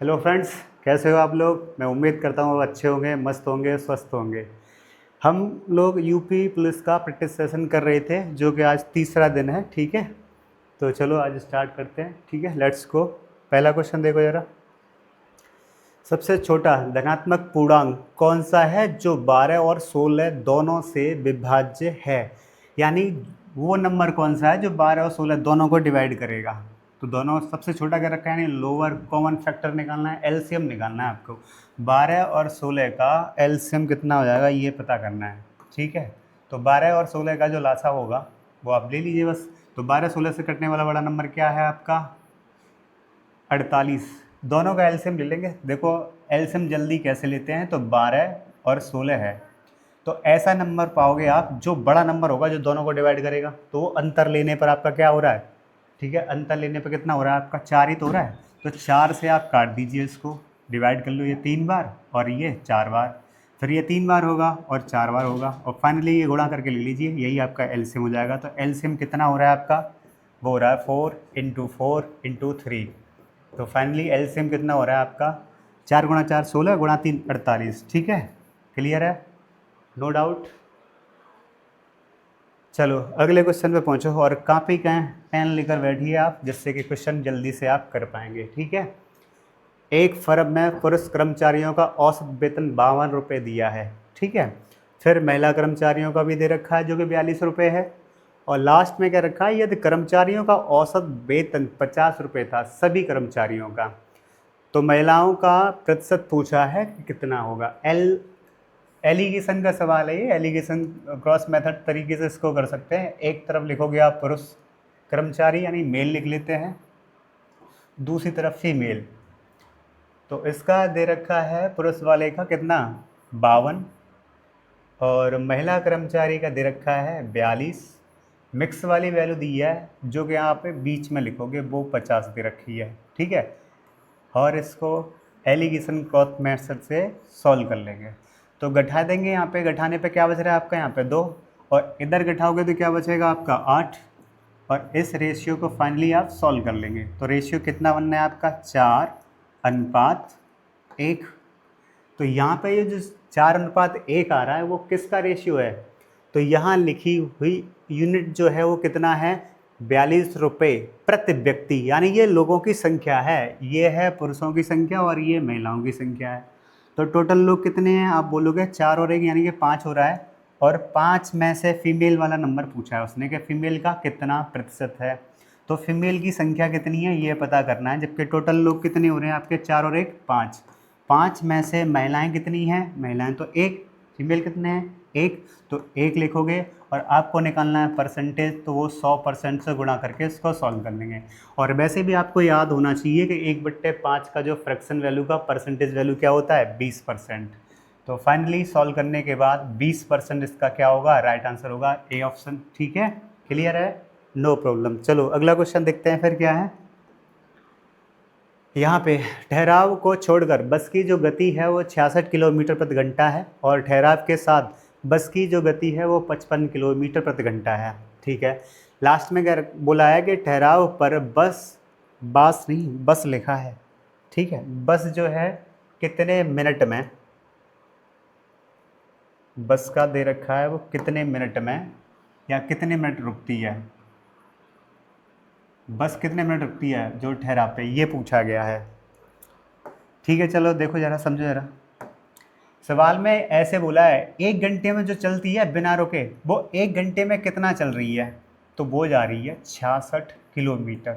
Hello friends, कैसे हो आप लोग। मैं उम्मीद करता हूँ अच्छे होंगे, मस्त होंगे, स्वस्थ होंगे। हम लोग यूपी पुलिस का प्रैक्टिस सेशन कर रहे थे, जो कि आज तीसरा दिन है। ठीक है, तो चलो आज स्टार्ट करते हैं। ठीक है, लेट्स गो। पहला क्वेश्चन देखो जरा। सबसे छोटा धनात्मक पूर्णांक कौन सा है जो 12 और 16 दोनों से विभाज्य है। यानी वो नंबर कौन सा है जो 12 और 16 दोनों को डिवाइड करेगा। तो दोनों सबसे छोटा क्या रखा है, यानी लोअर कॉमन फैक्टर निकालना है, एलसीएम निकालना है आपको। 12 और 16 का एलसीएम कितना हो जाएगा ये पता करना है। ठीक है, तो 12 और 16 का जो लासा होगा वो आप ले लीजिए बस। तो 12-16 से कटने वाला बड़ा नंबर क्या है आपका, 48। दोनों का एलसीएम ले लेंगे। देखो एलसीएम जल्दी कैसे लेते हैं, तो 12 और 16 है, तो ऐसा नंबर पाओगे आप जो बड़ा नंबर होगा जो दोनों को डिवाइड करेगा। तो वो अंतर लेने पर आपका क्या हो रहा है, ठीक है, अंतर लेने पर कितना हो रहा है आपका, 4 ही तो हो रहा है। तो 4 से आप काट दीजिए, इसको डिवाइड कर लो, ये 3 बार और ये 4 बार, फिर ये 3 बार होगा और 4 बार होगा, और फाइनली ये गुणा करके ले लीजिए, यही आपका एलसीएम हो जाएगा। तो एलसीएम कितना हो रहा है आपका, वो हो रहा है 4 × 4 × 3। तो फाइनली एलसीएम कितना हो रहा है आपका, 4 × 4 16 × 3 48। ठीक है, क्लियर है, नो डाउट। चलो अगले क्वेश्चन पे पहुंचो, और कॉपी का पेन लेकर बैठिए आप, जिससे कि क्वेश्चन जल्दी से आप कर पाएंगे। ठीक है, एक फर्म में पुरुष कर्मचारियों का औसत वेतन 52 रुपये दिया है। ठीक है, फिर महिला कर्मचारियों का भी दे रखा है जो कि 42 रुपये है, और लास्ट में क्या रखा है, यदि कर्मचारियों का औसत वेतन 50 रुपये था सभी कर्मचारियों का, तो महिलाओं का प्रतिशत पूछा है कि कितना होगा। एलिगेशन का सवाल है ये, एलिगेशन क्रॉस मेथड तरीके से इसको कर सकते हैं। एक तरफ लिखोगे आप पुरुष कर्मचारी यानी मेल लिख लेते हैं, दूसरी तरफ फीमेल। तो इसका दे रखा है पुरुष वाले का कितना, 52, और महिला कर्मचारी का दे रखा है 42। मिक्स वाली वैल्यू दी है जो कि यहाँ पे बीच में लिखोगे वो 50 दे रखी है। ठीक है, और इसको एलिगेशन क्रॉस मेथड से सॉल्व कर लेंगे। तो घटा देंगे, यहाँ पे घटाने पे क्या बच रहा है आपका, यहाँ पे 2, और इधर घटाओगे तो क्या बचेगा आपका 8, और इस रेशियो को फाइनली आप सॉल्व कर लेंगे। तो रेशियो कितना बनना है आपका, 4:1। तो यहाँ पे ये जो 4:1 आ रहा है वो किसका रेशियो है, तो यहाँ लिखी हुई यूनिट जो है वो कितना है, 42 रुपये प्रति व्यक्ति, यानी ये लोगों की संख्या है, ये है पुरुषों की संख्या और ये महिलाओं की संख्या है। तो टोटल लोग कितने हैं, आप बोलोगे 4 और 1 यानी कि 5 हो रहा है, और 5 में से फीमेल वाला नंबर पूछा है उसने कि फीमेल का कितना प्रतिशत है। तो फीमेल की संख्या कितनी है ये पता करना है, जबकि टोटल लोग कितने हो रहे हैं आपके, 4 और 1 5। 5 में से महिलाएं कितनी हैं, महिलाएं तो 1, फीमेल कितने हैं 1, तो 1 लिखोगे, और आपको निकालना है परसेंटेज, तो वो 100% से गुणा करके इसको सॉल्व कर लेंगे। और वैसे भी आपको याद होना चाहिए कि 1/5 का जो फ्रैक्शन वैल्यू का परसेंटेज वैल्यू क्या होता है, 20%। तो फाइनली सॉल्व करने के बाद 20% इसका क्या होगा, राइट आंसर होगा ए ऑप्शन। ठीक है, क्लियर है, नो प्रॉब्लम। चलो अगला क्वेश्चन देखते हैं फिर क्या है। यहाँ पे ठहराव को छोड़कर बस की जो गति है वो 66 किलोमीटर प्रति घंटा है, और ठहराव के साथ बस की जो गति है वो 55 किलोमीटर प्रति घंटा है। ठीक है, लास्ट में क्या बोला है कि ठहराव पर बस नहीं, बस लिखा है। ठीक है, बस जो है कितने मिनट में, बस का दे रखा है वो कितने मिनट में या कितने मिनट रुकती है, बस कितने मिनट रुकती है जो ठहराव पे, ये पूछा गया है। ठीक है, चलो देखो जरा, समझो जरा। सवाल में ऐसे बोला है 1 घंटे में जो चलती है बिना रुके, वो 1 घंटे में कितना चल रही है, तो वो जा रही है 66 किलोमीटर।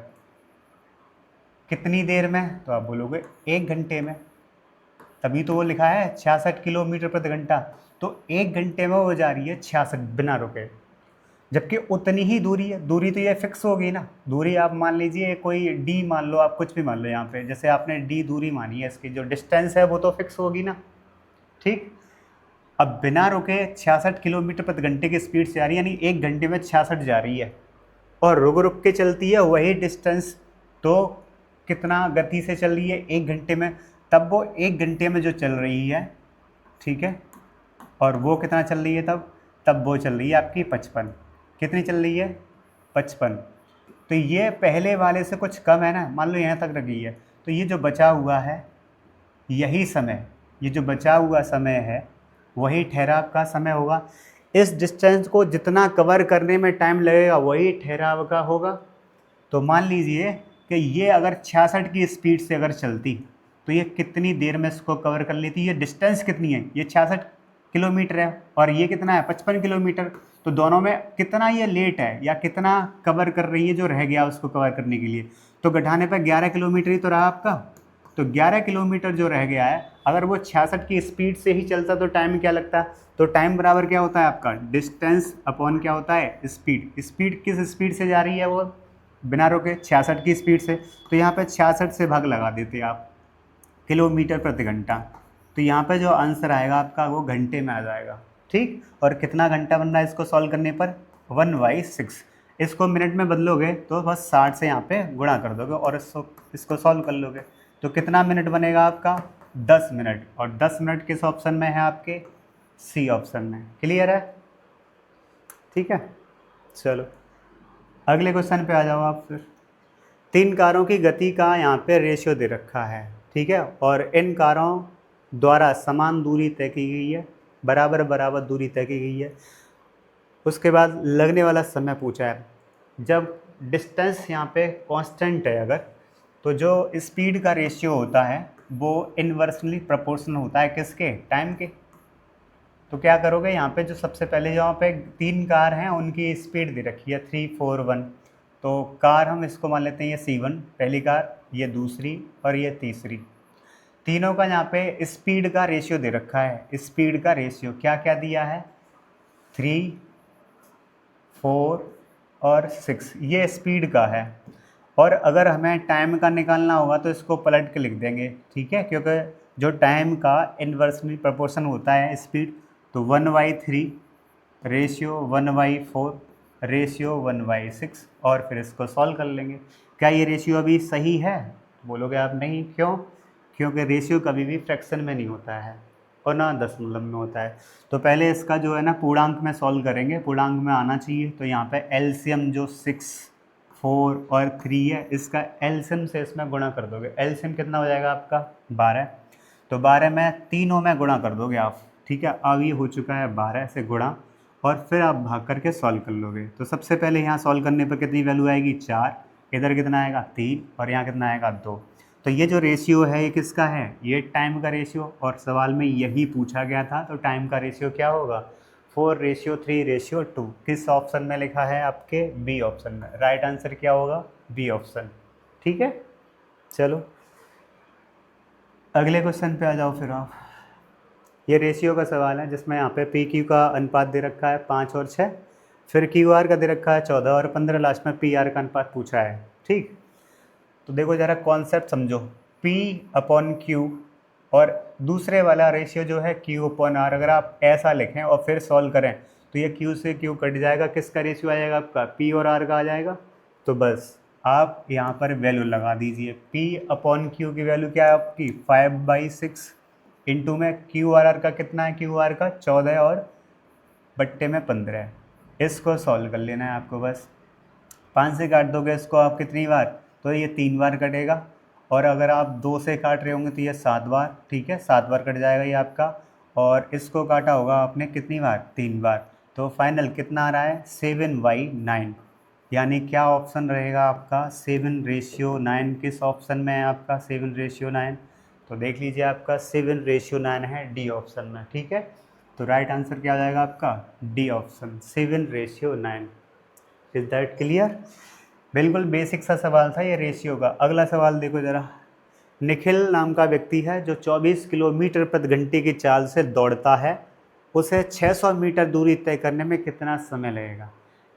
कितनी देर में, तो आप बोलोगे 1 घंटे में, तभी तो वो लिखा है 66 किलोमीटर प्रति घंटा। तो 1 घंटे में वो जा रही है 66 बिना रुके, जबकि उतनी ही दूरी है। दूरी तो ये फिक्स होगी ना, दूरी आप मान लीजिए कोई डी मान लो, आप कुछ भी मान लो, यहाँ पे जैसे आपने डी दूरी मानी है, इसकी जो डिस्टेंस है वो तो फिक्स होगी ना। ठीक, अब बिना रुके 66 किलोमीटर प्रति घंटे की स्पीड से आ रही है, यानी 1 घंटे में 66 जा रही है, और रुक रुक के चलती है वही डिस्टेंस, तो कितना गति से चल रही है 1 घंटे में, तब वो 1 घंटे में जो चल रही है, ठीक है, और वो कितना चल रही है तब वो चल रही है आपकी 55। कितनी चल रही है, 55। तो ये पहले वाले से कुछ कम है ना, मान लो यहाँ तक रखी है, तो ये जो बचा हुआ है यही समय, ये जो बचा हुआ समय है वही ठहराव का समय होगा। इस डिस्टेंस को जितना कवर करने में टाइम लगेगा वही ठहराव का होगा। तो मान लीजिए कि ये अगर 66 की स्पीड से अगर चलती तो ये कितनी देर में इसको कवर कर लेती। ये डिस्टेंस कितनी है, ये 66 किलोमीटर है और ये कितना है 55 किलोमीटर। तो दोनों में कितना ये लेट है या कितना कवर कर रही है जो रह गया उसको कवर करने के लिए। तो घटाने पर 11 किलोमीटर ही तो रहा आपका। तो 11 किलोमीटर जो रह गया है, अगर वो 66 की स्पीड से ही चलता तो टाइम क्या लगता। तो टाइम बराबर क्या होता है आपका, डिस्टेंस अपॉन क्या होता है, स्पीड। स्पीड किस स्पीड से जा रही है वो, बिना रोके 66 की स्पीड से। तो यहाँ पे 66 से भाग लगा देते आप, किलोमीटर प्रति घंटा। तो यहाँ पे जो आंसर आएगा आपका वो घंटे में आ जाएगा। ठीक, और कितना घंटा बन रहा है इसको सॉल्व करने पर, 1/6। इसको मिनट में बदलोगे तो बस 60 से यहाँ पे गुणा कर दोगे और इसको सॉल्व कर लोगे। तो कितना मिनट बनेगा आपका, 10 मिनट। और 10 मिनट किस ऑप्शन में है आपके, सी ऑप्शन में। क्लियर है, ठीक है। चलो अगले क्वेश्चन पे आ जाओ आप फिर। 3 कारों की गति का यहाँ पे रेशियो दे रखा है, ठीक है, और इन कारों द्वारा समान दूरी तय की गई है, बराबर बराबर दूरी तय की गई है। उसके बाद लगने वाला समय पूछा है। जब डिस्टेंस यहाँ पे कांस्टेंट है अगर, तो जो स्पीड का रेशियो होता है वो इनवर्सली प्रोपोर्शनल होता है किसके, टाइम के। तो क्या करोगे, यहाँ पे जो सबसे पहले यहाँ पे 3 कार हैं उनकी स्पीड दे रखी है 341। तो कार हम इसको मान लेते हैं ये C1 पहली कार, ये दूसरी और ये तीसरी। तीनों का यहाँ पे स्पीड का रेशियो दे रखा है। स्पीड का रेशियो क्या क्या दिया है, 3, 4 और 6, ये स्पीड का है। और अगर हमें टाइम का निकालना होगा तो इसको पलट के लिख देंगे, ठीक है, क्योंकि जो टाइम का इन्वर्सली प्रोपोर्शन होता है स्पीड। तो 1/3 रेशियो 1/4 रेशियो 1/6, और फिर इसको सॉल्व कर लेंगे। क्या ये रेशियो अभी सही है, बोलोगे आप नहीं, क्यों, क्योंकि रेशियो कभी भी फ्रैक्शन में नहीं होता है और ना दशमलव में होता है। तो पहले इसका जो है ना पूर्णांक में सॉल्व करेंगे, पूर्णांक में आना चाहिए। तो यहाँ पे एलसीएम जो 6, 4 और 3 है, इसका एलसीएम से इसमें गुणा कर दोगे। एलसीएम कितना हो जाएगा आपका, 12। तो 12 में तीनों में गुणा कर दोगे आप, ठीक है। अब ये हो चुका है 12 से गुणा, और फिर आप भाग करके सॉल्व कर लोगे। तो सबसे पहले यहाँ सॉल्व करने पर कितनी वैल्यू आएगी, 4, इधर कितना आएगा 3, और यहाँ कितना आएगा 2। तो ये जो रेशियो है ये किसका है, ये टाइम का रेशियो, और सवाल में यही पूछा गया था। तो टाइम का रेशियो क्या होगा, 4:3:2। किस ऑप्शन में लिखा है आपके, बी ऑप्शन में। राइट आंसर क्या होगा, बी ऑप्शन, ठीक है। चलो अगले क्वेश्चन पे आ जाओ फिर आप। ये रेशियो का सवाल है जिसमें यहाँ पे पी क्यू का अनुपात दे रखा है 5 और 6, फिर क्यू आर का दे रखा है 14 और 15, लास्ट में पी आर का अनुपात पूछा है, ठीक। तो देखो ज़रा कॉन्सेप्ट समझो, P/Q और दूसरे वाला रेशियो जो है Q/R। अगर आप ऐसा लिखें और फिर सॉल्व करें तो ये Q से Q कट जाएगा, किसका रेशियो आ जाएगा आपका, P और R का आ जाएगा। तो बस आप यहाँ पर वैल्यू लगा दीजिए। P/Q की वैल्यू क्या है आपकी, 5/6, इंटू में QR का कितना है, QR का 14 और बट्टे में 15 है। इसको सॉल्व कर लेना है आपको बस। 5 से काट दोगे इसको आप कितनी बार, तो ये 3 बार कटेगा। और अगर आप 2 से काट रहे होंगे तो ये 7 बार, ठीक है, 7 बार कट जाएगा ये आपका। और इसको काटा होगा आपने कितनी बार, 3 बार। तो फाइनल कितना आ रहा है, 7/9। यानी क्या ऑप्शन रहेगा आपका, 7:9। किस ऑप्शन में है आपका 7:9, तो देख लीजिए आपका 7:9 है डी ऑप्शन में, ठीक है। तो राइट आंसर क्या आ जाएगा आपका, D option, 7:9। Is that clear. बिल्कुल बेसिक सा सवाल था ये रेशियो का। अगला सवाल देखो ज़रा। निखिल नाम का व्यक्ति है जो 24 किलोमीटर प्रति घंटे की चाल से दौड़ता है, उसे 600 मीटर दूरी तय करने में कितना समय लगेगा।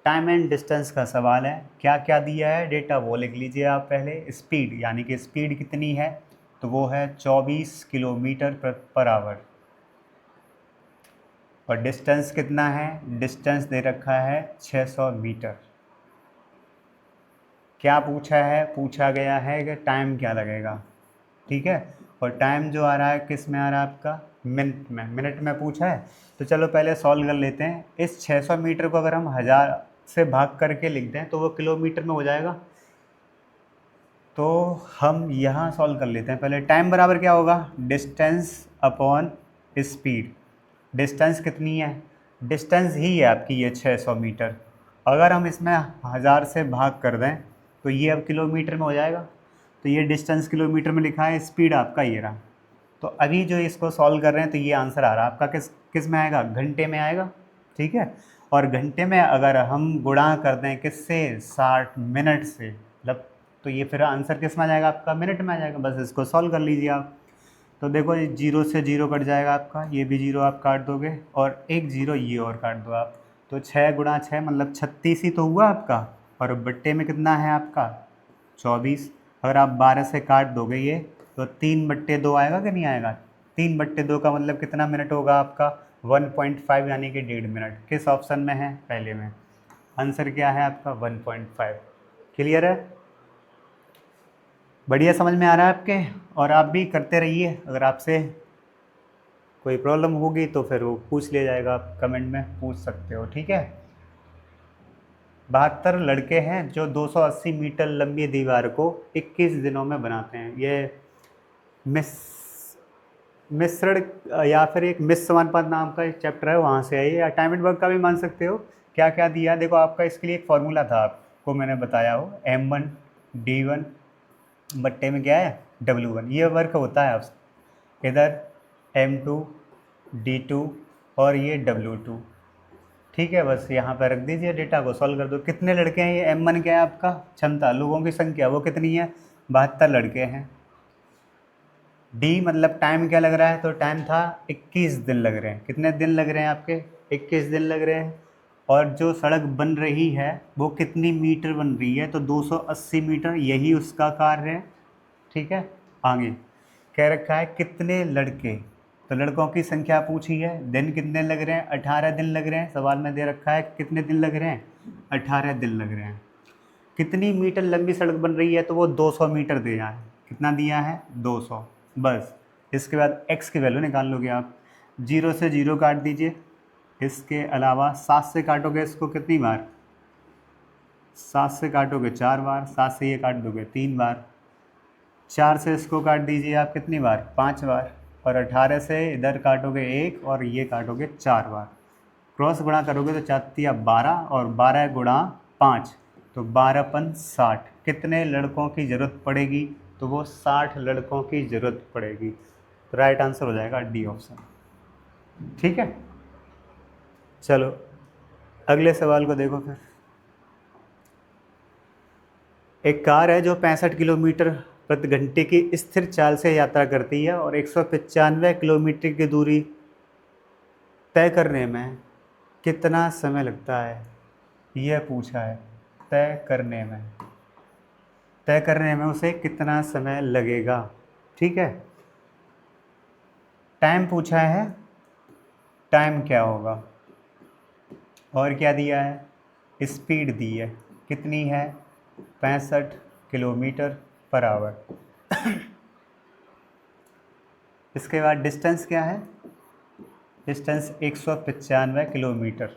टाइम एंड डिस्टेंस का सवाल है। क्या क्या दिया है डेटा वो लिख लीजिए आप पहले। स्पीड यानी कि स्पीड कितनी है, तो वो है 24 किलोमीटर पर आवर। और डिस्टेंस कितना है, डिस्टेंस दे रखा है 600 मीटर। क्या पूछा है, पूछा गया है कि टाइम क्या लगेगा, ठीक है। और टाइम जो आ रहा है किस में आ रहा है आपका, मिनट में पूछा है। तो चलो पहले सॉल्व कर लेते हैं। इस 600 मीटर को अगर हम 1000 से भाग करके लिख दें तो वो किलोमीटर में हो जाएगा। तो हम यहाँ सॉल्व कर लेते हैं। पहले टाइम बराबर क्या होगा, डिस्टेंस अपॉन स्पीड। डिस्टेंस कितनी है, डिस्टेंस ही है आपकी ये 600 मीटर। अगर हम इसमें 1000 से भाग कर दें तो ये अब किलोमीटर में हो जाएगा। तो ये डिस्टेंस किलोमीटर में लिखा है, स्पीड आपका ये रहा। तो अभी जो इसको सॉल्व कर रहे हैं तो ये आंसर आ रहा है आपका किस में आएगा, घंटे में आएगा। ठीक है, और घंटे में अगर हम गुणा कर दें किससे, 60 मिनट से, मतलब तो ये फिर आंसर किस में आ जाएगा आपका, मिनट में आ जाएगा। बस इसको सॉल्व कर लीजिए आप। तो देखो ये 0 से 0 कट जाएगा आपका, ये भी 0 आप काट दोगे और एक 0 ये और काट दो आप। तो 6 गुणा 6 मतलब 36 ही तो हुआ आपका, और बट्टे में कितना है आपका 24। अगर आप 12 से काट दोगे ये तो 3/2 आएगा कि नहीं आएगा। 3/2 का मतलब कितना मिनट होगा आपका, 1.5 यानी कि 1.5 मिनट। किस ऑप्शन में है, पहले में। आंसर क्या है आपका 1.5। क्लियर है, बढ़िया समझ में आ रहा है आपके। और आप भी करते रहिए, अगर आपसे कोई प्रॉब्लम होगी तो फिर वो पूछ लिया जाएगा, आप कमेंट में पूछ सकते हो। ठीक है, 72 लड़के हैं जो 280 मीटर लंबी दीवार को 21 दिनों में बनाते हैं। ये मिश्रण या फिर एक मिश्र समानुपात नाम का एक चैप्टर है, वहाँ से है ये, या टाइम एंड वर्क का भी मान सकते हो। क्या क्या दिया देखो, आपका इसके लिए एक फार्मूला था, आपको मैंने बताया हो, M1D1 बट्टे में क्या है W1, ये वर्क होता है। आप इधर M2D2 और ये W2। ठीक है, बस यहाँ पर रख दीजिए, डेटा को सॉल्व कर दो। कितने लड़के हैं, ये M1 क्या है आपका क्षमता, लोगों की संख्या वो कितनी है, 72 लड़के हैं। डी मतलब टाइम क्या लग रहा है, तो टाइम था 21 दिन लग रहे हैं। कितने दिन लग रहे हैं आपके, 21 दिन लग रहे हैं। और जो सड़क बन रही है वो कितनी मीटर बन रही है, तो 280 मीटर, यही उसका कार्य है। ठीक है, आगे कह रखा है कितने लड़के, तो लड़कों की संख्या पूछी है। दिन कितने लग रहे हैं, 18 दिन लग रहे हैं। सवाल में दे रखा है कितने दिन लग रहे हैं, 18 दिन लग रहे हैं। कितनी मीटर लंबी सड़क बन रही है, तो वो 200 मीटर दिया है। कितना दिया है, 200। बस इसके बाद x की वैल्यू निकाल लोगे आप। 0 से 0 काट दीजिए, इसके अलावा 7 से काटोगे इसको कितनी बार, 7 से काटोगे 4 बार, 7 से ये काट दोगे 3 बार। 4 से इसको काट दीजिए आप कितनी बार, 5 बार। और 18 से इधर काटोगे 1 और ये काटोगे 4 बार। क्रॉस गुणा करोगे तो 4 12 और 12 गुणा 5 तो 12×5 = 60। कितने लड़कों की ज़रूरत पड़ेगी, तो वो 60 लड़कों की ज़रूरत पड़ेगी। तो राइट आंसर हो जाएगा डी ऑप्शन। ठीक है, चलो अगले सवाल को देखो फिर। एक कार है जो 65 किलोमीटर प्रति घंटे की स्थिर चाल से यात्रा करती है और 195 किलोमीटर की दूरी तय करने में कितना समय लगता है, यह पूछा है। तय करने में उसे कितना समय लगेगा। ठीक है, टाइम पूछा है, टाइम क्या होगा, और क्या दिया है, स्पीड दी है, कितनी है 65 किलोमीटर/आवर। इसके बाद डिस्टेंस क्या है, डिस्टेंस 195 किलोमीटर,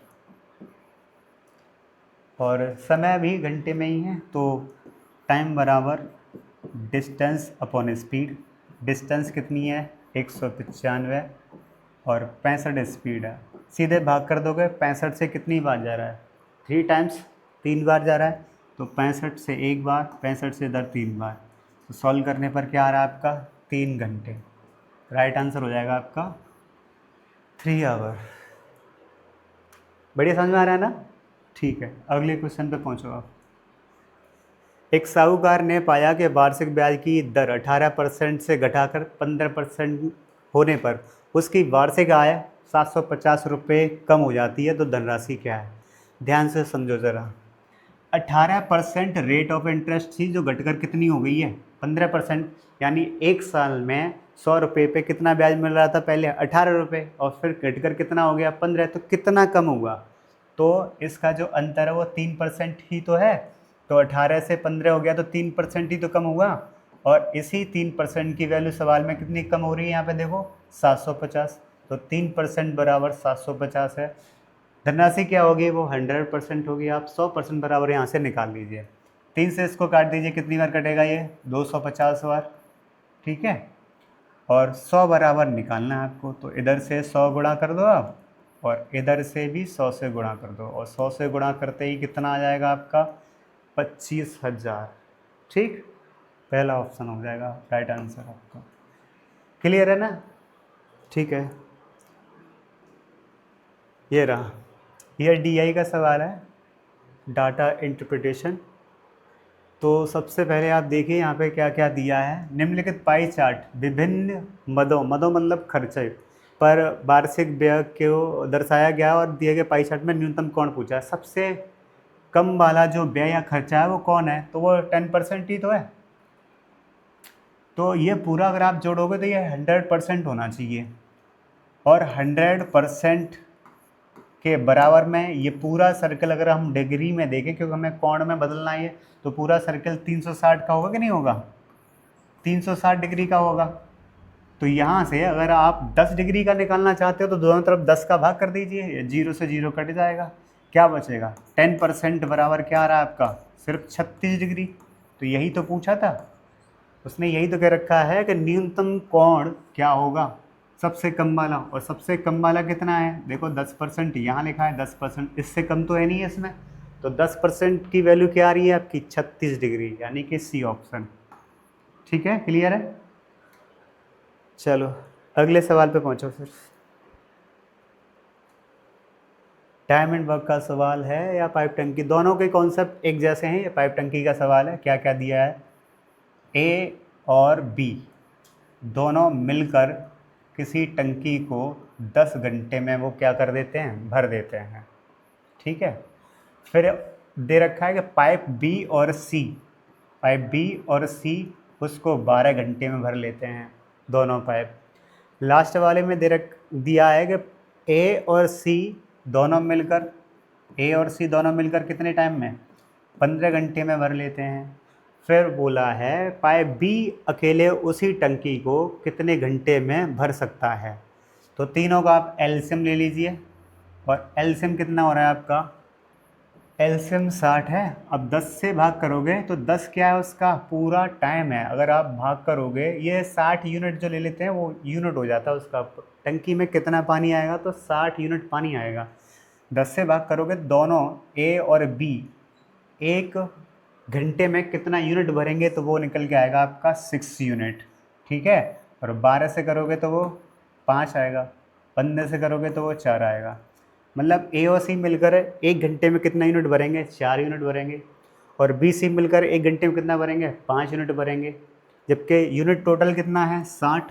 और समय भी घंटे में ही है। तो टाइम बराबर डिस्टेंस अपॉन स्पीड। डिस्टेंस कितनी है 195 और 65 स्पीड है। सीधे भाग कर दोगे, 65 से कितनी बार जा रहा है, 3 टाइम्स, 3 बार जा रहा है। तो 65 से 1 बार, 65 से इधर 3 बार। तो सॉल्व करने पर क्या आ रहा है आपका, 3 घंटे। राइट आंसर हो जाएगा आपका 3 आवर। बढ़िया समझ में आ रहा है ना। ठीक है, अगले क्वेश्चन पे पहुंचो आप। एक साहूकार ने पाया कि वार्षिक ब्याज की दर 18% से घटाकर 15% होने पर उसकी वार्षिक आय 750 रुपये कम हो जाती है। तो धनराशि क्या है, ध्यान से समझो ज़रा। 18% रेट ऑफ इंटरेस्ट थी जो घटकर कितनी हो गई है 15%, यानी एक साल में 100 रुपये पे कितना ब्याज मिल रहा था, पहले 18 रुपये, और फिर घटकर कितना हो गया 15। तो कितना कम हुआ, तो इसका जो अंतर है वो 3% ही तो है। तो 18 से 15 हो गया तो 3% ही तो कम हुआ। और इसी 3% की वैल्यू सवाल में कितनी कम हो रही है, यहाँ पे देखो 750। तो 3% बराबर 750 है। धनराशि क्या होगी, वो 100% होगी। आप 100% बराबर यहाँ से निकाल लीजिए। 3 से इसको काट दीजिए, कितनी बार कटेगा ये? 250 बार, ठीक है। और 100 बराबर निकालना है आपको, तो इधर से 100 गुणा कर दो आप, और इधर से भी 100 से गुणा कर दो, और 100 से गुणा करते ही कितना आ जाएगा आपका? 25,000, ठीक। पहला ऑप्शन हो जाएगा राइट आंसर आपका। क्लियर है ना? ठीक है, ये रहा, ये डीआई का सवाल है, डाटा इंटरप्रिटेशन। तो सबसे पहले आप देखिए यहाँ पे क्या क्या दिया है। निम्नलिखित पाई चार्ट विभिन्न मदों, मदों मतलब खर्चे पर वार्षिक व्यय को दर्शाया गया, और दिए गए पाई चार्ट में न्यूनतम कौन पूछा है? सबसे कम वाला जो व्यय या खर्चा है वो कौन है? तो वो 10% ही तो है। तो ये पूरा अगर आप जोड़ोगे तो ये 100% होना चाहिए, और 100% के बराबर में ये पूरा सर्कल अगर हम डिग्री में देखें, क्योंकि हमें कोण में बदलना है, तो पूरा सर्कल 360 का होगा कि नहीं होगा? 360 डिग्री का होगा। तो यहाँ से अगर आप 10 डिग्री का निकालना चाहते हो तो दोनों तरफ 10 का भाग कर दीजिए, 0 से 0 कट जाएगा, क्या बचेगा? 10% बराबर क्या आ रहा है आपका? सिर्फ 36 डिग्री। तो यही तो पूछा था, उसने यही तो कह रखा है कि न्यूनतम कोण क्या होगा? सबसे कम वाला। और सबसे कम वाला कितना है? देखो 10%, यहाँ लिखा है 10%, इससे कम तो है नहीं है इसमें। तो 10% की वैल्यू क्या आ रही है आपकी? 36 डिग्री, यानी कि सी ऑप्शन। ठीक है, क्लियर है? चलो अगले सवाल पे पहुंचो फिर। डायमंड वर्क का सवाल है या पाइप टंकी? दोनों के कॉन्सेप्ट एक जैसे हैं। ये पाइप टंकी का सवाल है। क्या क्या दिया है? ए और बी दोनों मिलकर किसी टंकी को 10 घंटे में वो क्या कर देते हैं? भर देते हैं, ठीक है। फिर दे रखा है कि पाइप बी और सी, पाइप बी और सी उसको 12 घंटे में भर लेते हैं, दोनों पाइप। लास्ट वाले में दिया है कि ए और सी दोनों मिलकर, ए और सी दोनों मिलकर कितने टाइम में? 15 घंटे में भर लेते हैं। फिर बोला है पाइप बी अकेले उसी टंकी को कितने घंटे में भर सकता है? तो तीनों का आप एलसीएम ले लीजिए, और एलसीएम कितना हो रहा है आपका? एलसीएम 60 है। अब 10 से भाग करोगे तो 10 क्या है? उसका पूरा टाइम है। अगर आप भाग करोगे, ये 60 यूनिट जो ले लेते हैं वो यूनिट हो जाता है उसका। टंकी में कितना पानी आएगा? तो 60 यूनिट पानी आएगा। 10 से भाग करोगे, दोनों ए और बी एक घंटे में कितना यूनिट भरेंगे? तो वो निकल के आएगा आपका 6 यूनिट, ठीक है। और 12 से करोगे तो वो 5 आएगा, 15 से करोगे तो वो 4 आएगा। मतलब ए और सी मिलकर एक घंटे में कितना यूनिट भरेंगे? 4 यूनिट भरेंगे। और बी सी मिलकर एक घंटे में कितना भरेंगे? 5 यूनिट भरेंगे। जबकि यूनिट टोटल कितना है? 60।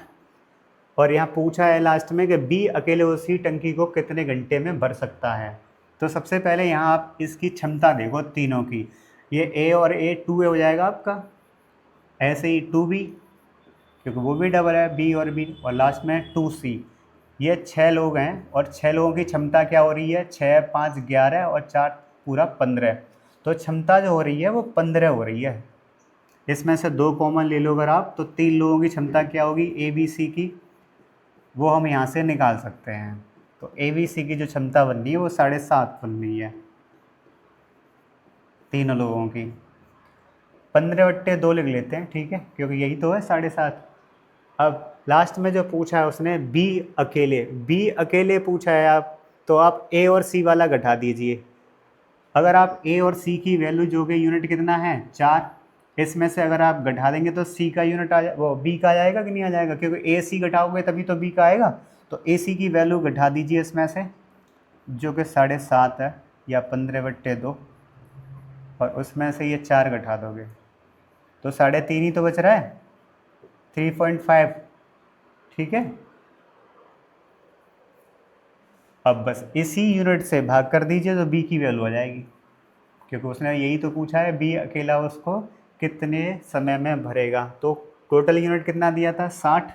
और यहाँ पूछा है लास्ट में कि बी अकेले उसी टंकी को कितने घंटे में भर सकता है। तो सबसे पहले यहाँ आप इसकी क्षमता देखो तीनों की। ये ए और ए 2 हो जाएगा आपका, ऐसे ही 2B, क्योंकि वो भी डबल है, बी और बी। और लास्ट में 2C। ये 6 लोग हैं, और 6 लोगों की क्षमता क्या हो रही है? 6, 5, 11 और 4 पूरा 15। तो क्षमता जो हो रही है वो 15 हो रही है। इसमें से 2 कॉमन ले लो अगर आप, तो 3 लोगों की क्षमता क्या होगी? ए बी सी की, वो हम यहाँ से निकाल सकते हैं। तो ए बी सी की जो क्षमता बन रही है वो 7.5 बन रही है तीनों लोगों की। 15/2 लिख लेते हैं, ठीक है, क्योंकि यही तो है 7.5। अब लास्ट में जो पूछा है उसने बी अकेले पूछा है आप, तो आप ए और सी वाला घटा दीजिए। अगर आप ए और सी की वैल्यू जोगे, यूनिट कितना है? 4। इसमें से अगर आप घटा देंगे तो सी का यूनिट वो बी का आ जाएगा कि नहीं आ जाएगा? क्योंकि ए सी घटाओगे तभी तो बी का आएगा। तो ए सी की वैल्यू घटा दीजिए इसमें से, जो कि 7.5 है, या 15/2, और उसमें से ये 4 घटा दोगे तो 3.5 ही तो बच रहा है, 3.5, ठीक है। अब बस इसी यूनिट से भाग कर दीजिए तो बी की वैल्यू आ जाएगी, क्योंकि उसने यही तो पूछा है बी अकेला उसको कितने समय में भरेगा। तो टोटल यूनिट कितना दिया था? 60।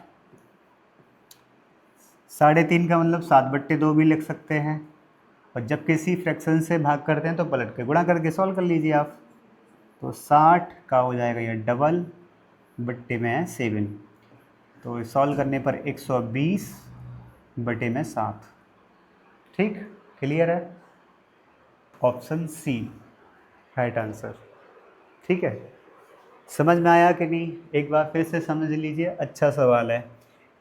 3.5 का मतलब 7/2 भी लिख सकते हैं। और जब किसी फ्रैक्शन से भाग करते हैं तो पलट के गुणा करके सॉल्व कर लीजिए आप। तो 60 का हो जाएगा ये डबल, बट्टे में है 7, तो सॉल्व करने पर 120/7। ठीक, क्लियर है? Option C right answer. ठीक है, समझ में आया कि नहीं? एक बार फिर से समझ लीजिए, अच्छा सवाल है।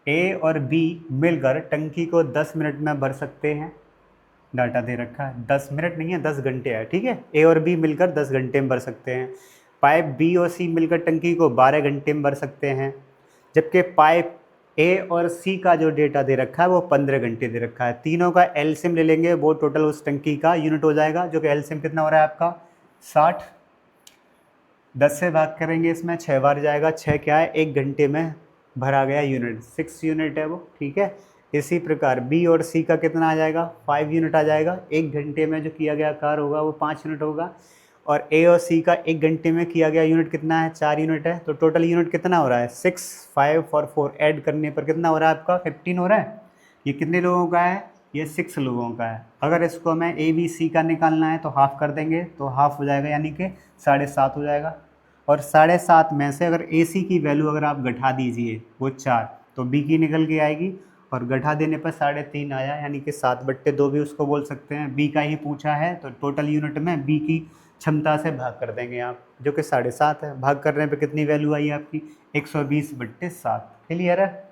ए और बी मिलकर टंकी को 10 मिनट में भर सकते हैं। डाटा दे रखा है, 10 मिनट नहीं है, 10 घंटे है। ठीक है, ए और बी मिलकर 10 घंटे में भर सकते हैं। पाइप बी और सी मिलकर टंकी को 12 घंटे में भर सकते हैं। जबकि पाइप ए और सी का जो डेटा दे रखा है वो 15 घंटे दे रखा है। तीनों का एलसीएम ले लेंगे, वो टोटल उस टंकी का यूनिट हो जाएगा, जो कि एलसीएम कितना हो रहा है आपका 60। 10 से भाग करेंगे, इसमें 6 बार जाएगा। 6 क्या है, 1 घंटे में भरा गया यूनिट, 6 यूनिट है वो। ठीक है, इसी प्रकार बी और सी का कितना आ जाएगा, 5 यूनिट आ जाएगा। 1 घंटे में जो किया गया कार्य होगा वो 5 यूनिट होगा। और ए और सी का 1 घंटे में किया गया यूनिट कितना है, 4 यूनिट है। तो टोटल यूनिट कितना हो रहा है, 6, 5 और 4 ऐड करने पर कितना हो रहा है आपका, 15 हो रहा है। ये कितने लोगों का है, ये 6 लोगों का है। अगर इसको हमें ए बी सी का निकालना है तो हाफ कर देंगे, तो हाफ हो जाएगा, यानी कि 7.5 हो जाएगा। और 7.5 में से अगर ए सी की वैल्यू अगर आप घटा दीजिए वो 4, तो बी की निकल के आएगी। और घटा देने पर 3.5 आया, यानी कि 7/2 भी उसको बोल सकते हैं। बी का ही पूछा है, तो टोटल यूनिट में बी की क्षमता से भाग कर देंगे आप, जो कि 7.5 है। भाग करने पे कितनी वैल्यू आई आपकी, 120/7। क्लियर है?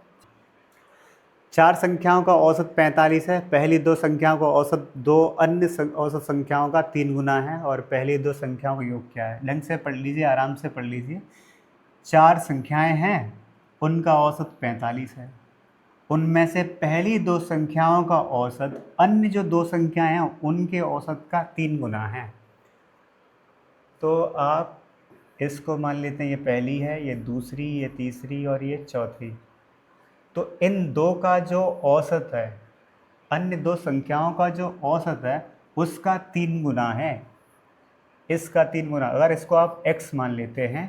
चार संख्याओं का औसत 45 है। पहली दो संख्याओं का औसत दो अन्य औसत संख्याओं का 3 गुना है। और पहली दो संख्याओं का योग क्या है? ढंग से पढ़ लीजिए, आराम से पढ़ लीजिए। 4 संख्याएं हैं, उनका औसत 45 है। उनमें से पहली दो संख्याओं का औसत अन्य जो दो संख्याएं हैं उनके औसत का 3 गुना है। तो आप इसको मान लेते हैं, ये पहली है, ये दूसरी, ये तीसरी और ये चौथी। तो इन दो का जो औसत है, अन्य दो संख्याओं का जो औसत है उसका 3 गुना है। इसका 3 गुना, अगर इसको आप x मान लेते हैं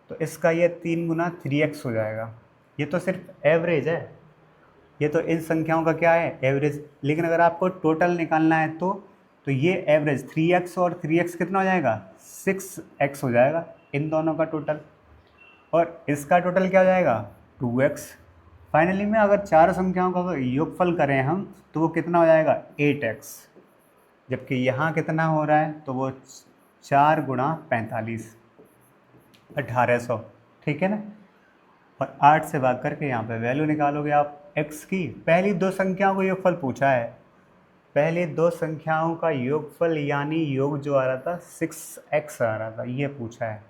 तो इसका ये 3 गुना 3x हो जाएगा। ये तो सिर्फ एवरेज है, ये तो इन संख्याओं का क्या है, एवरेज। लेकिन अगर आपको टोटल निकालना है तो ये एवरेज 3x और 3x कितना हो जाएगा, 6x हो जाएगा इन दोनों का टोटल। और इसका टोटल क्या हो जाएगा, 2x। फाइनली में अगर चार संख्याओं का अगर योगफल करें हम तो वो कितना हो जाएगा, 8x। जबकि यहाँ कितना हो रहा है, तो वो 4 गुणा 45, 1800। ठीक है ना? और 8 से भाग करके यहाँ पे वैल्यू निकालोगे आप x की। पहली दो संख्याओं को योगफल पूछा है, पहली दो संख्याओं का योगफल यानी योग जो आ रहा था 6x आ रहा था, ये पूछा है।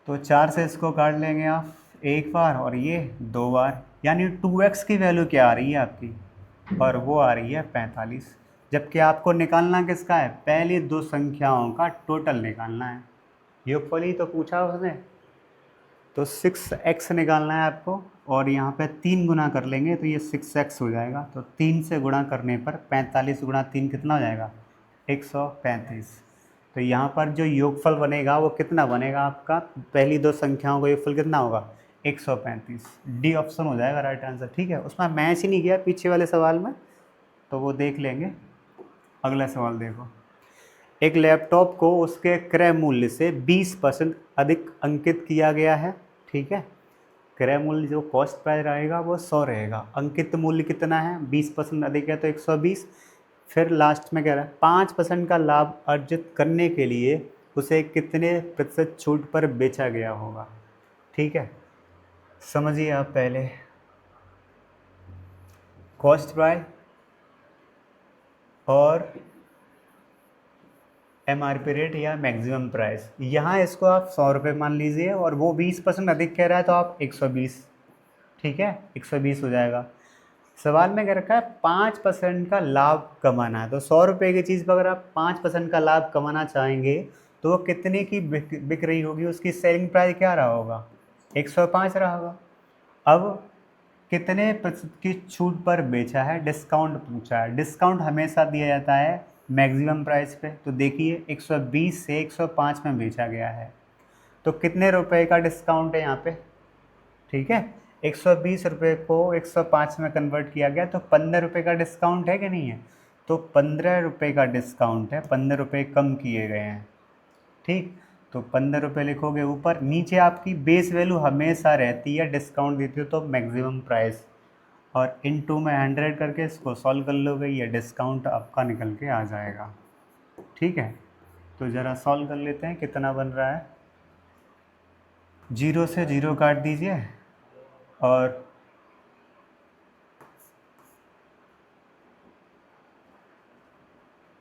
तो 4 से इसको काट लेंगे आप एक बार और ये 2 बार, यानी 2x की वैल्यू क्या आ रही है आपकी, और वो आ रही है 45। जबकि आपको निकालना किसका है, पहली दो संख्याओं का टोटल निकालना है। योगफल ही तो पूछा उसने, तो 6x निकालना है आपको। और यहाँ पे 3 गुना कर लेंगे तो ये 6x हो जाएगा। तो 3 से गुणा करने पर 45 गुणा 3 कितना हो जाएगा, 135। तो यहाँ पर जो योगफल बनेगा वो कितना बनेगा आपका, पहली दो संख्याओं का योगफल कितना होगा, 135। डी ऑप्शन हो जाएगा राइट आंसर। ठीक है, उसमें मैच ही नहीं किया पीछे वाले सवाल में, तो वो देख लेंगे। अगला सवाल देखो, एक लैपटॉप को उसके क्रय मूल्य से 20% अधिक अंकित किया गया है। ठीक है, क्रय मूल्य जो कॉस्ट प्राइस रहेगा वो 100 रहेगा, अंकित मूल्य कितना है, 20% अधिक है तो 120। फिर लास्ट में कह रहा है 5% का लाभ अर्जित करने के लिए उसे कितने प्रतिशत छूट पर बेचा गया होगा। ठीक है, समझिए आप पहले कॉस्ट प्राइस और MRP रेट या मैक्सिमम प्राइस। यहाँ इसको आप 100 रुपये मान लीजिए और वो 20% अधिक कह रहा है तो आप 120। ठीक है, 120 हो जाएगा। सवाल में कह रखा है 5% का लाभ कमाना है, तो 100 रुपये की चीज़ पर अगर आप 5% का लाभ कमाना चाहेंगे तो वो कितने की बिक रही होगी, उसकी सेलिंग प्राइस क्या रहा होगा, 105 रहा होगा। अब कितने प्रतिशत की छूट पर बेचा है, डिस्काउंट पूछा है। डिस्काउंट हमेशा दिया जाता है मैक्सिमम प्राइस पे। तो देखिए 120 से 105 में बेचा गया है, तो कितने रुपए का डिस्काउंट है यहाँ पे। ठीक है, 120 रुपये को 105 में कन्वर्ट किया गया तो 15 रुपये का डिस्काउंट है कि नहीं है, तो 15 रुपये का डिस्काउंट है, 15 रुपये कम किए गए हैं। ठीक, तो 15 रुपये लिखोगे ऊपर, नीचे आपकी बेस वैल्यू हमेशा रहती है, डिस्काउंट देती हो तो मैक्सिमम प्राइस, और इनटू में 100 करके इसको सॉल्व कर लोगे, ये डिस्काउंट आपका निकल के आ जाएगा। ठीक है, तो ज़रा सॉल्व कर लेते हैं, कितना बन रहा है। 0 से 0 काट दीजिए और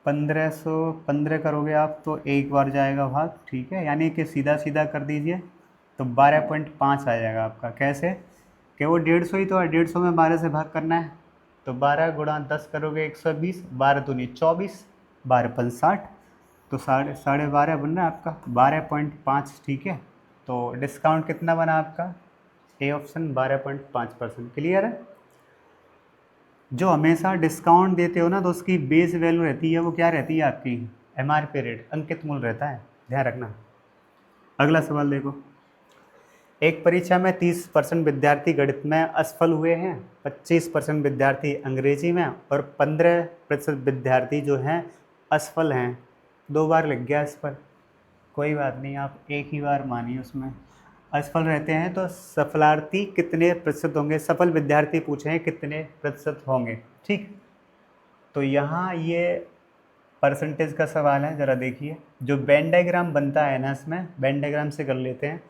1515 करोगे आप तो एक बार जाएगा भाग, ठीक है, यानी कि सीधा सीधा कर दीजिए तो 12.5 आ जाएगा आपका। कैसे कि वो 150 ही तो है, 150 में 12 से भाग करना है, तो 12 गुणा 10 करोगे 120, 12 दूनी 24, 12 पंच 60, तो साढ़े 12 बन रहा है आपका 12.5, ठीक है। तो डिस्काउंट कितना बना आपका, ए ऑप्शन 12.5%। क्लियर है। जो हमेशा डिस्काउंट देते हो ना तो उसकी बेस वैल्यू रहती है, वो क्या रहती है आपकी, एमआरपी रेट, अंकित मूल्य रहता है, ध्यान रखना। अगला सवाल देखो, एक परीक्षा में 30% विद्यार्थी गणित में असफल हुए हैं, 25% विद्यार्थी अंग्रेजी में और 15% विद्यार्थी जो हैं असफल हैं। 2 बार लग गया इस पर, कोई बात नहीं, आप एक ही बार मानिए उसमें। असफल रहते हैं तो सफलार्थी कितने प्रतिशत होंगे, सफल विद्यार्थी पूछे हैं कितने प्रतिशत होंगे, ठीक। तो यहाँ ये परसेंटेज का सवाल है, ज़रा देखिए। जो वेन डायग्राम बनता है ना, इसमें वेन डायग्राम से कर लेते हैं।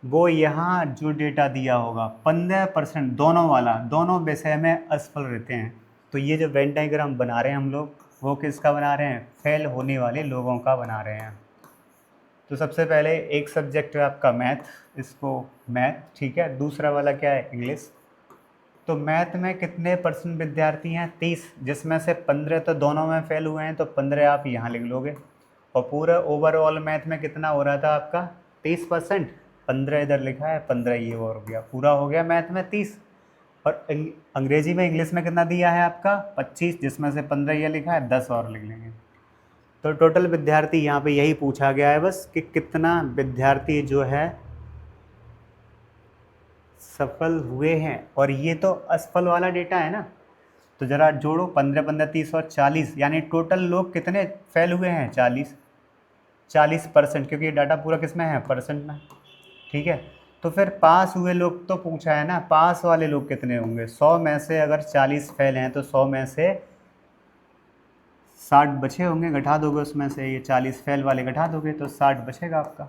वो यहाँ जो डेटा दिया होगा 15% दोनों वाला, दोनों विषय में असफल रहते हैं। तो ये जो वेन डायग्राम बना रहे हैं हम लोग, वो किसका बना रहे हैं, फेल होने वाले लोगों का बना रहे हैं। तो सबसे पहले एक सब्जेक्ट है आपका मैथ, इसको मैथ, ठीक है। दूसरा वाला क्या है, इंग्लिश। तो मैथ में कितने परसेंट विद्यार्थी हैं, 30, जिसमें से 15 तो दोनों में फेल हुए हैं, तो 15 आप यहाँ लिख लोगे। और पूरा ओवरऑल मैथ में कितना हो रहा था आपका, 30%, 15 इधर लिखा है, 15 ये और हो गया, पूरा हो गया मैथ में 30। और अंग्रेजी में, इंग्लिश में कितना दिया है आपका, 25, जिसमें से 15 ये लिखा है, 10 और लिख लेंगे। तो टोटल विद्यार्थी यहाँ पे यही पूछा गया है बस, कि कितना विद्यार्थी जो है सफल हुए हैं। और ये तो असफल वाला डेटा है ना, तो ज़रा जोड़ो, 15 15 30 और 40, यानी टोटल लोग कितने फेल हुए हैं, 40%, क्योंकि ये डाटा पूरा किस में है, परसेंट में, ठीक है। तो फिर पास हुए लोग तो पूछा है ना, पास वाले लोग कितने होंगे, 100 में से अगर 40 फेल हैं तो 100 में से 60 बचे होंगे, घटा दोगे उसमें से, ये 40 फेल वाले घटा दोगे तो 60 बचेगा आपका,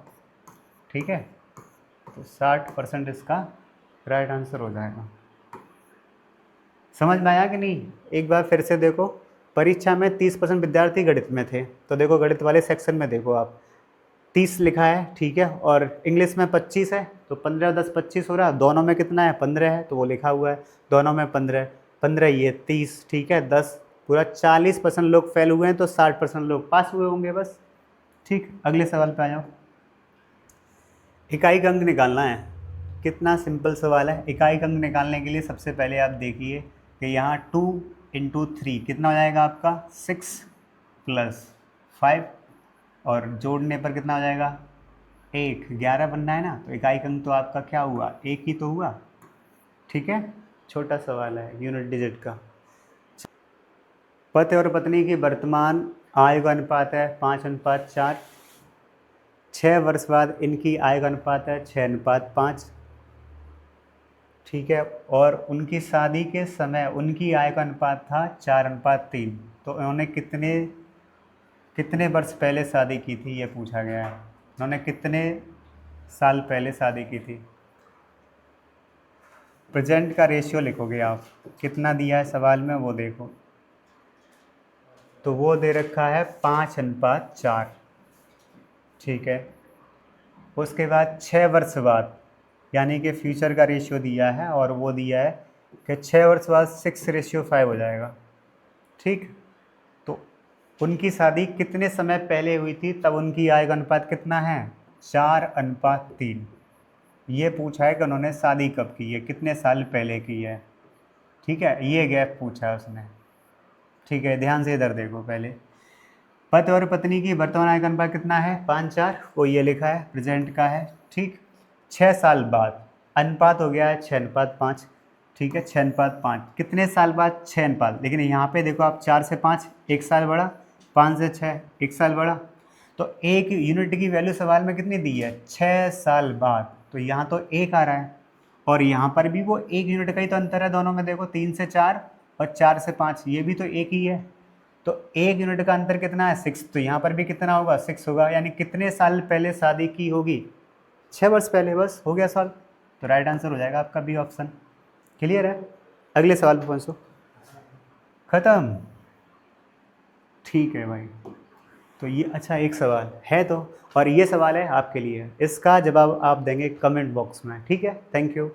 ठीक है। तो 60% इसका राइट आंसर हो जाएगा। समझ में आया कि नहीं, एक बार फिर से देखो। परीक्षा में 30% विद्यार्थी गणित में थे, तो देखो गणित वाले सेक्शन में देखो आप, 30 लिखा है, ठीक है। और इंग्लिश में 25 है, तो 15 10 25 हो रहा है, दोनों में कितना है, 15 है, तो वो लिखा हुआ है, दोनों में 15 15 ये 30, ठीक है, 10, पूरा 40% लोग फेल हुए हैं, तो 60% लोग पास हुए होंगे बस, ठीक। अगले सवाल पे आ जाओ। इकाई का अंक निकालना है, कितना सिंपल सवाल है। इकाई का अंक निकालने के लिए सबसे पहले आप देखिए कि यहाँ 2 × 3 कितना हो जाएगा आपका, 6 + 5, और जोड़ने पर कितना हो जाएगा, 1, 11 बनना है ना। तो इकाई का अंक तो आपका क्या हुआ, 1 ही तो हुआ, ठीक है। छोटा सवाल है यूनिट डिजिट का। पति और पत्नी की वर्तमान आय का अनुपात है 5:4, 6 वर्ष बाद इनकी आय का अनुपात है 6:5, ठीक है। और उनकी शादी के समय उनकी आय का अनुपात था 4:3। तो उन्होंने कितने वर्ष पहले शादी की थी, ये पूछा गया है। उन्होंने कितने साल पहले शादी की थी। प्रेजेंट का रेशियो लिखोगे आप, कितना दिया है सवाल में वो देखो। तो वो दे रखा है 5:4, ठीक है। उसके बाद 6 वर्ष बाद, यानी कि फ्यूचर का रेशियो दिया है, और वो दिया है कि 6 वर्ष बाद 6:5 हो जाएगा, ठीक। तो उनकी शादी कितने समय पहले हुई थी, तब उनकी आय का अनुपात कितना है, 4:3। ये पूछा है कि उन्होंने शादी कब की है, कितने साल पहले की है, ठीक है। ये गैप पूछा है उसने, ठीक है। ध्यान से इधर देखो पहले, पति और पत्नी की वर्तमान आय का अनुपात कितना है, 5:4, वो ये लिखा है, प्रेजेंट का है, ठीक। 6 साल बाद अनुपात हो गया है 6:5, ठीक है, 6:5, कितने साल बाद, 6 अनुपात। लेकिन यहाँ पे देखो आप, 4 से 5 1 साल बढ़ा, 5 से 6 1 साल बढ़ा, तो एक यूनिट की वैल्यू सवाल में कितनी दी है, 6 साल बाद, तो यहाँ तो 1 आ रहा है। और यहाँ पर भी वो 1 यूनिट का ही तो अंतर है दोनों में, देखो 3 से 4 और 4 से 5, ये भी तो 1 ही है। तो तो 1 यूनिट का अंतर कितना है 6, तो यहाँ पर भी कितना होगा 6 होगा, यानी कितने साल पहले शादी की होगी 6 वर्ष पहले, बस हो गया सवाल। तो राइट आंसर हो जाएगा आपका बी ऑप्शन। क्लियर है? अगले सवाल पे पहुँचो। ख़त्म? ठीक है भाई। तो ये अच्छा एक सवाल है तो, और ये सवाल है आपके लिए, इसका जवाब आप देंगे कमेंट बॉक्स में, ठीक है? Thank you.